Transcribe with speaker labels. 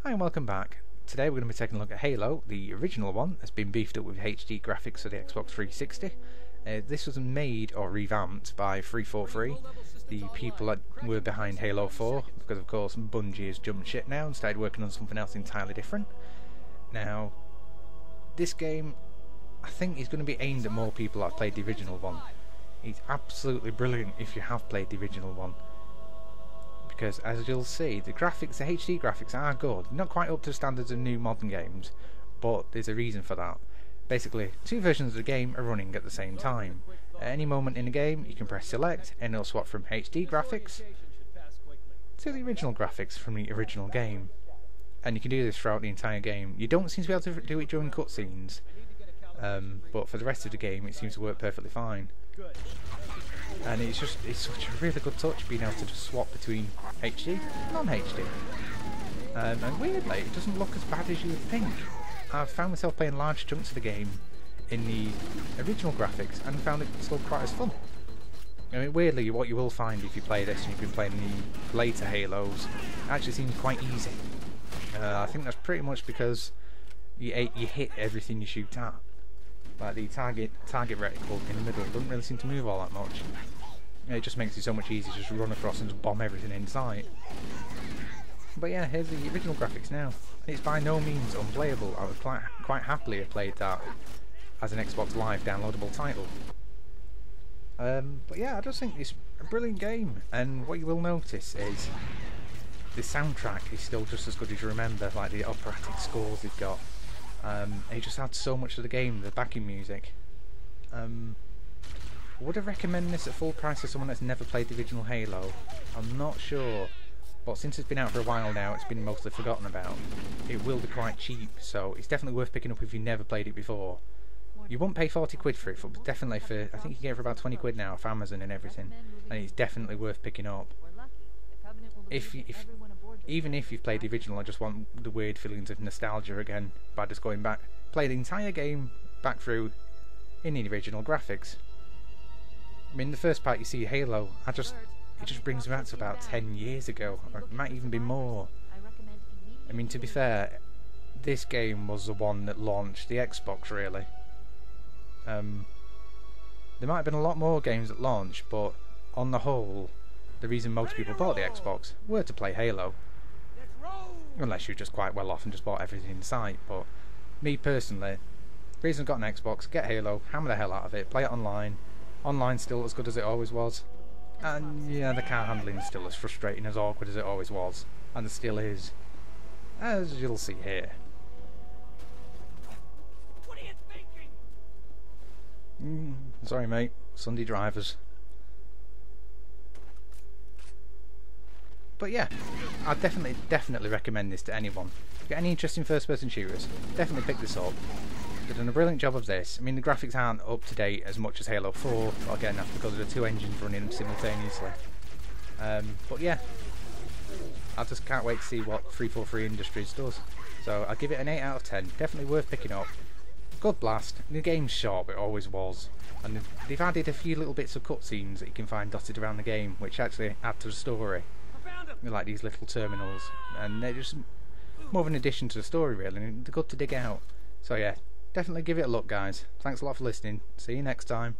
Speaker 1: Hi and welcome back. Today we're going to be taking a look at Halo, the original one. That's been beefed up with HD graphics for the Xbox 360. This was made or revamped by 343, the people that were behind Halo 4, because of course Bungie has jumped ship now and started working on something else entirely different. Now, this game I think is going to be aimed at more people that have played the original one. It's absolutely brilliant if you have played the original one, because as you'll see, the graphics, the HD graphics are good. Not quite up to the standards of new modern games, but there's a reason for that. Basically, two versions of the game are running at the same time. At any moment in the game, you can press select and it'll swap from HD graphics to the original graphics from the original game. And you can do this throughout the entire game. You don't seem to be able to do it during cutscenes, but for the rest of the game it seems to work perfectly fine. And it's such a really good touch being able to just swap between HD and non-HD. And weirdly, it doesn't look as bad as you would think. I've found myself playing large chunks of the game in the original graphics and found it still quite as fun. I mean, weirdly, what you will find if you play this and you've been playing the later Halos, it actually seems quite easy. I think that's pretty much because you hit everything you shoot at. Like the target reticle in the middle doesn't really seem to move all that much. It just makes it so much easier to just run across and just bomb everything in sight. But yeah, here's the original graphics now. It's by no means unplayable. I would quite happily have played that as an Xbox Live downloadable title. But yeah, I just think it's a brilliant game, and what you will notice is the soundtrack is still just as good as you remember, like the operatic scores they've got. It just adds so much to the game, the backing music. Would I recommend this at full price to someone that's never played the original Halo? I'm not sure, but since it's been out for a while now, it's been mostly forgotten about. It will be quite cheap, so it's definitely worth picking up if you've never played it before. You won't pay 40 quid for it, but definitely for, I think you can get it for about 20 quid now off Amazon and everything, and it's definitely worth picking up. Even if you've played the original, I just want the weird feelings of nostalgia again by just going back, play the entire game back through in the original graphics. I mean, the first part you see Halo, it just brings me back to about 10 years ago, or it might even be more. I mean, to be fair, this game was the one that launched the Xbox, really. There might have been a lot more games at launch, but on the whole, the reason most people bought the Xbox were to play Halo. Unless you're just quite well off and just bought everything in sight. But me personally, the reason I've got an Xbox, get Halo, hammer the hell out of it, play it online. Online's still as good as it always was. And yeah, the car handling's still as frustrating, as awkward as it always was. And it still is. As you'll see here.
Speaker 2: What are you thinking?
Speaker 1: Sorry mate, Sunday drivers. But yeah, I definitely recommend this to anyone. If you've got any interest in first-person shooters, definitely pick this up. They've done a brilliant job of this. I mean, the graphics aren't up to date as much as Halo 4, but again, that's because of the two engines running them simultaneously. But yeah, I just can't wait to see what 343 Industries does. So I'll give it an 8 out of 10. Definitely worth picking up. Good blast. The game's short, but it always was. And they've added a few little bits of cutscenes that you can find dotted around the game, which actually add to the story. Like these little terminals, and they're just more of an addition to the story, really, and they're good to dig out. So yeah, definitely give it a look, guys. Thanks a lot for listening. See you next time.